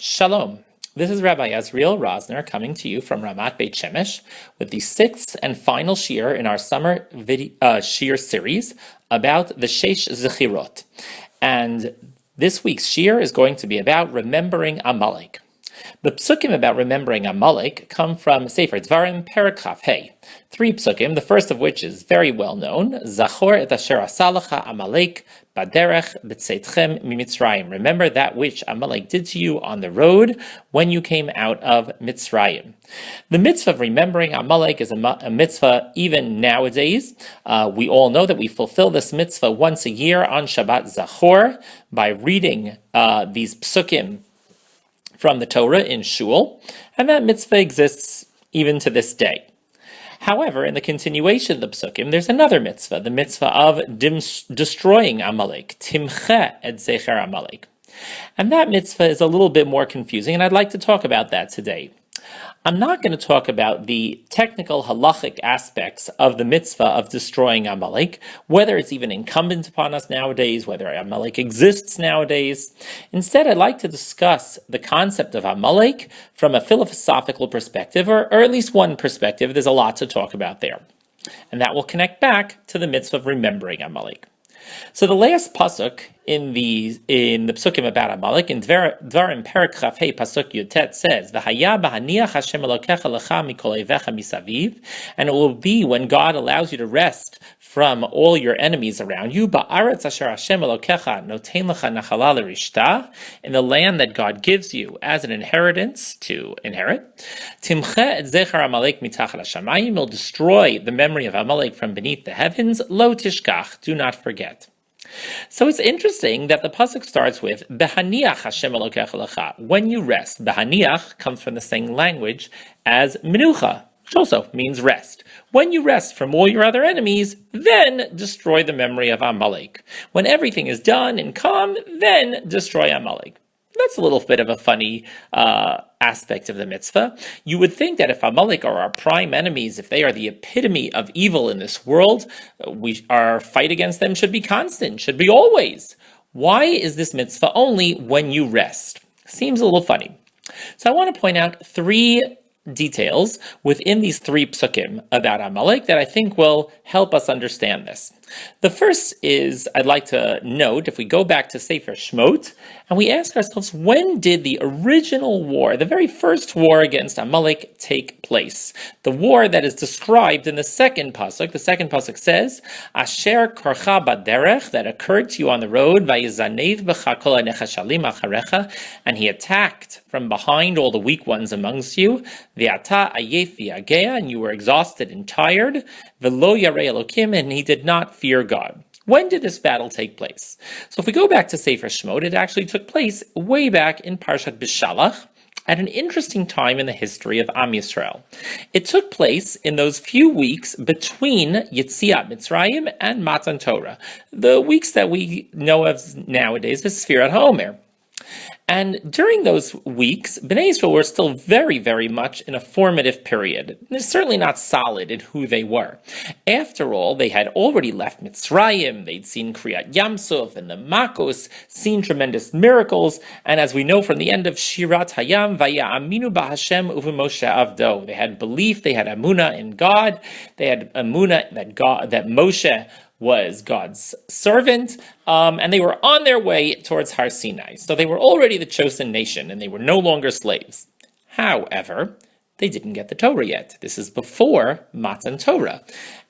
Shalom. This is Rabbi Azriel Rosner coming to you from Ramat Beit Shemesh with the sixth and final shiur in our summer shiur series about the Sheish Zechirot. And this week's shiur is going to be about remembering Amalek. The psukim about remembering Amalek come from Sefer Dvarim, Perek Chaf Hey. 3 psukim, the first of which is very well known, Zachor et asher asalacha Amalek baderech b'tzeitchem mimitzrayim. Remember that which Amalek did to you on the road when you came out of Mitzrayim. The mitzvah of remembering Amalek is a mitzvah even nowadays. We all know that we fulfill this mitzvah once a year on Shabbat Zachor by reading these psukim from the Torah in Shul, and that mitzvah exists even to this day. However, in the continuation of the psukim, there's another mitzvah, the mitzvah of destroying Amalek, timche et zecher Amalek. And that mitzvah is a little bit more confusing, and I'd like to talk about that today. I'm not going to talk about the technical halachic aspects of the mitzvah of destroying Amalek, whether it's even incumbent upon us nowadays, whether Amalek exists nowadays. Instead, I'd like to discuss the concept of Amalek from a philosophical perspective, or at least one perspective. There's a lot to talk about there. And that will connect back to the mitzvah of remembering Amalek. So the last pasuk in the psukim about Amalek, in Dvarim Perek Chaf Hey pasuk Yutet says, "V'haya b'haniach Hashem Elokecha lecha mikol oivecha misaviv," and it will be when God allows you to rest from all your enemies around you. Ba'aretz asher Hashem Elokecha noten lecha nachala l'rishta, in the land that God gives you as an inheritance to inherit. Timche et zecher Amalek mitachal hashamayim, will destroy the memory of Amalek from beneath the heavens. Lo tishkach, do not forget. So it's interesting that the pasuk starts with Behaniach Hashem Elokecha lecha, when you rest. Behaniach comes from the same language as menucha, which also means rest. When you rest from all your other enemies, then destroy the memory of Amalek. When everything is done and calm, then destroy Amalek. That's a little bit of a funny aspect of the mitzvah. You would think that if Amalek are our prime enemies, if they are the epitome of evil in this world, our fight against them should be constant, should be always. Why is this mitzvah only when you rest? Seems a little funny. So I want to point out 3 details within these 3 psukim about Amalek that I think will help us understand this. The first is, I'd like to note, if we go back to Sefer Shmot, and we ask ourselves, when did the original war, the very first war against Amalek, take place? The war that is described in the second pasuk. The second pasuk says, Asher korcha baderech, that occurred to you on the road, vayizanev b'cha kol hanechashalim acharecha, and he attacked from behind all the weak ones amongst you, v'ata ayef v'yagea, and you were exhausted and tired, v'lo yarei Elokim, and he did not fear God. When did this battle take place? So if we go back to Sefer Shmot, it actually took place way back in Parshat Bishalach, at an interesting time in the history of Am Yisrael. It took place in those few weeks between Yetziat Mitzrayim and Matan Torah, the weeks that we know of nowadays as Sfirat HaOmer. And during those weeks, Bnei Israel were still very, very much in a formative period. They're certainly not solid in who they were. After all, they had already left Mitzrayim, they'd seen Kriyat Yamsuf and the Makos, seen tremendous miracles, and as we know from the end of Shirat Hayam, Vaya'aminu b'Hashem u'v'Moshe avdo. They had belief, they had Amunah in God, they had Amunah that Moshe was God's servant, and they were on their way towards Har Sinai. So they were already the chosen nation, and they were no longer slaves. However, they didn't get the Torah yet. This is before Matan Torah.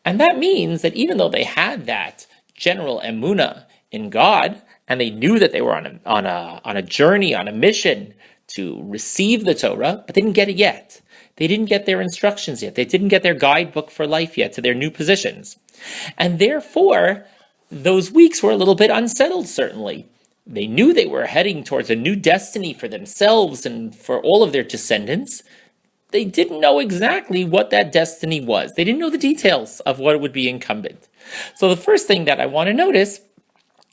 And that means that even though they had that general emunah in God, and they knew that they were on a journey, on a mission to receive the Torah, but they didn't get it yet. They didn't get their instructions yet. They didn't get their guidebook for life yet to their new positions. And therefore, those weeks were a little bit unsettled, certainly. They knew they were heading towards a new destiny for themselves and for all of their descendants. They didn't know exactly what that destiny was. They didn't know the details of what would be incumbent. So the first thing that I want to notice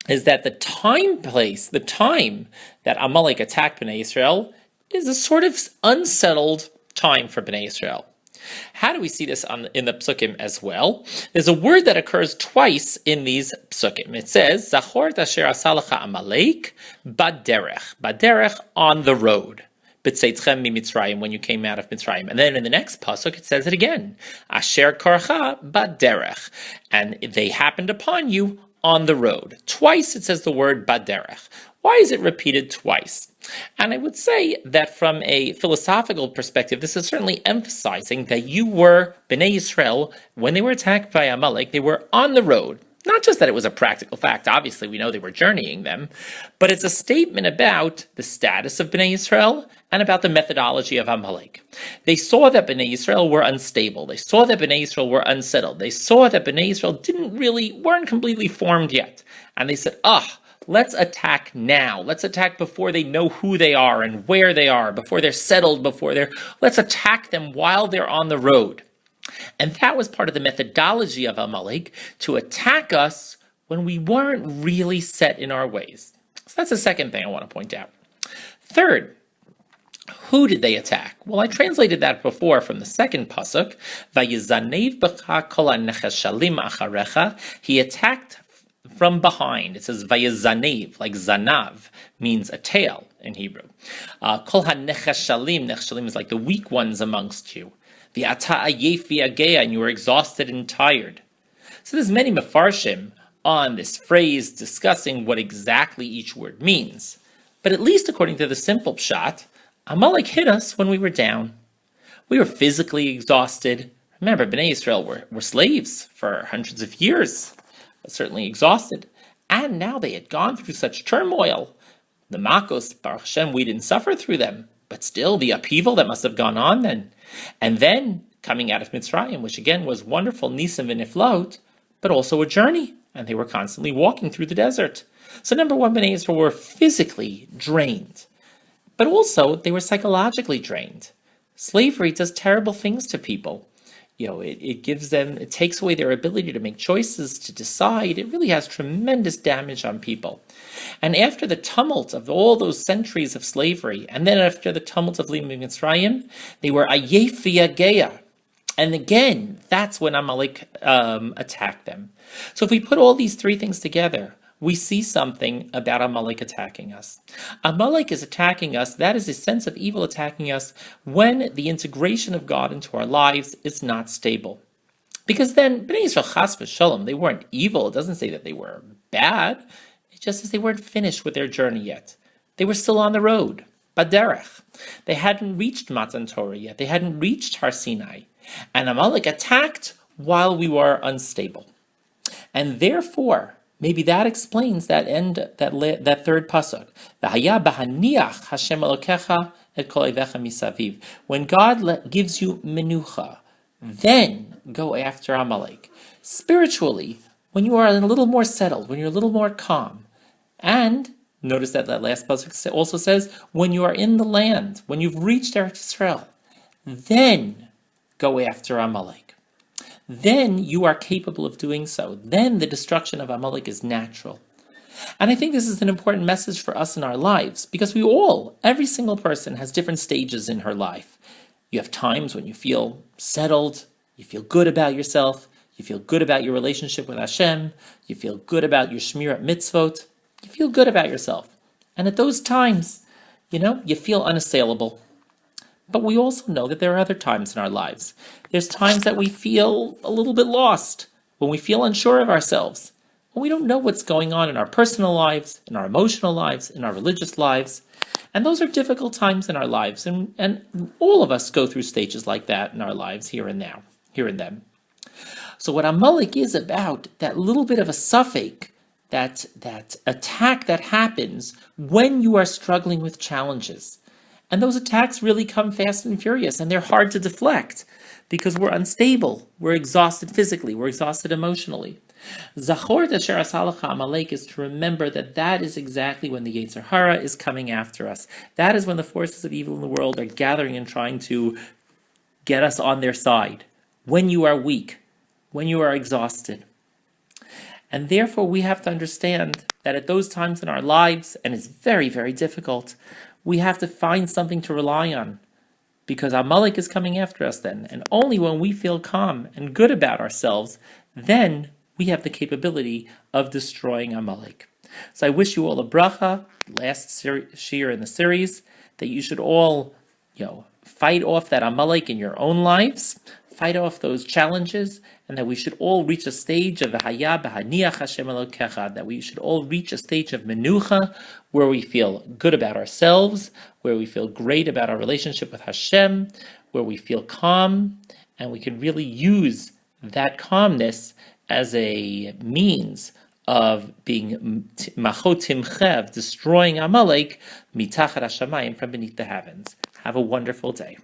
is that the time that Amalek attacked Bnei Israel is a sort of unsettled time for Bnei Israel. How do we see this in the psukim as well? There's a word that occurs twice in these psukim. It says, Zachor asher asalacha Amalek baderech. Baderech, on the road. b'tzeitchem mimitzrayim, when you came out of Mitzrayim. And then in the next pasuk it says it again, asher karcha baderech, and they happened upon you on the road. Twice it says the word baderech. Why is it repeated twice? And I would say that from a philosophical perspective, this is certainly emphasizing that you were Bnei Yisrael, when they were attacked by Amalek, they were on the road. Not just that it was a practical fact, obviously we know they were journeying them, but it's a statement about the status of Bnei Yisrael and about the methodology of Amalek. They saw that Bnei Yisrael were unstable. They saw that Bnei Yisrael were unsettled. They saw that Bnei Yisrael weren't completely formed yet. And they said, let's attack now. Let's attack before they know who they are and where they are, before they're settled, let's attack them while they're on the road. And that was part of the methodology of Amalek, to attack us when we weren't really set in our ways. So that's the second thing I want to point out. Third, who did they attack? Well, I translated that before from the second pasuk. Vayizanev b'cha kol ha'nechashalim acharecha. He attacked from behind. It says vayizanev, like zanav, means a tail in Hebrew. Kol ha'nechashalim, nechashalim is like the weak ones amongst you. And you were exhausted and tired. So there's many mefarshim on this phrase discussing what exactly each word means. But at least according to the simple pshat, Amalek hit us when we were down. We were physically exhausted. Remember, Bnei Yisrael were slaves for hundreds of years, but certainly exhausted. And now they had gone through such turmoil. The Makos, Baruch Hashem, we didn't suffer through them. But still, the upheaval that must have gone on then. And then, coming out of Mitzrayim, which again was wonderful, Nisim v'niflaot, but also a journey. And they were constantly walking through the desert. So number one, Bnei Yisrael were physically drained. But also, they were psychologically drained. Slavery does terrible things to people. It takes away their ability to make choices, to decide. It really has tremendous damage on people. And after the tumult of all those centuries of slavery, and then after the tumult of leaving Mitzrayim, they were ayef v'yageya. And again, that's when Amalek attacked them. So if we put all these three things together, we see something about Amalek attacking us. Amalek is attacking us, that is a sense of evil attacking us, when the integration of God into our lives is not stable. Because then, Bnei Yisrael chas v'shalom, they weren't evil. It doesn't say that they were bad. It just says they weren't finished with their journey yet. They were still on the road, baderech. They hadn't reached Matan Torah yet. They hadn't reached Har Sinai. And Amalek attacked while we were unstable. And therefore, maybe that explains that that third pasuk. V'haya b'haniach Hashem Elokecha et kol ovecha misaviv. When God gives you menucha, then go after Amalek. Spiritually, when you are a little more settled, when you're a little more calm, and notice that last pasuk also says, when you are in the land, when you've reached Eretz Yisrael, then go after Amalek. Then you are capable of doing so. Then the destruction of Amalek is natural. And I think this is an important message for us in our lives, because every single person has different stages in her life. You have times when you feel settled, you feel good about yourself, you feel good about your relationship with Hashem, you feel good about your shmirat mitzvot, you feel good about yourself. And at those times, you feel unassailable. But we also know that there are other times in our lives. There's times that we feel a little bit lost, when we feel unsure of ourselves, when we don't know what's going on in our personal lives, in our emotional lives, in our religious lives. And those are difficult times in our lives. And all of us go through stages like that in our lives here and then. So what Amalek is about, that little bit of a suffix, that attack that happens when you are struggling with challenges. And those attacks really come fast and furious, and they're hard to deflect because we're unstable, we're exhausted physically, we're exhausted emotionally. Zachor asher asalacha Amalek is to remember that is exactly when the Yetzer Hara is coming after us. That is when the forces of evil in the world are gathering and trying to get us on their side. When you are weak, when you are exhausted. And therefore we have to understand that at those times in our lives, and it's very, very difficult, we have to find something to rely on, because Amalek is coming after us then. And only when we feel calm and good about ourselves, then we have the capability of destroying Amalek. So I wish you all a bracha, last shiur in the series. that you should all, fight off that Amalek in your own lives, fight off those challenges, and that we should all reach a stage of V'haya b'haniach Hashem Elokecha, that we should all reach a stage of menucha, where we feel good about ourselves, where we feel great about our relationship with Hashem, where we feel calm, and we can really use that calmness as a means of being machotimchev, destroying Amalek, mitachat hashamayim, from beneath the heavens. Have a wonderful day.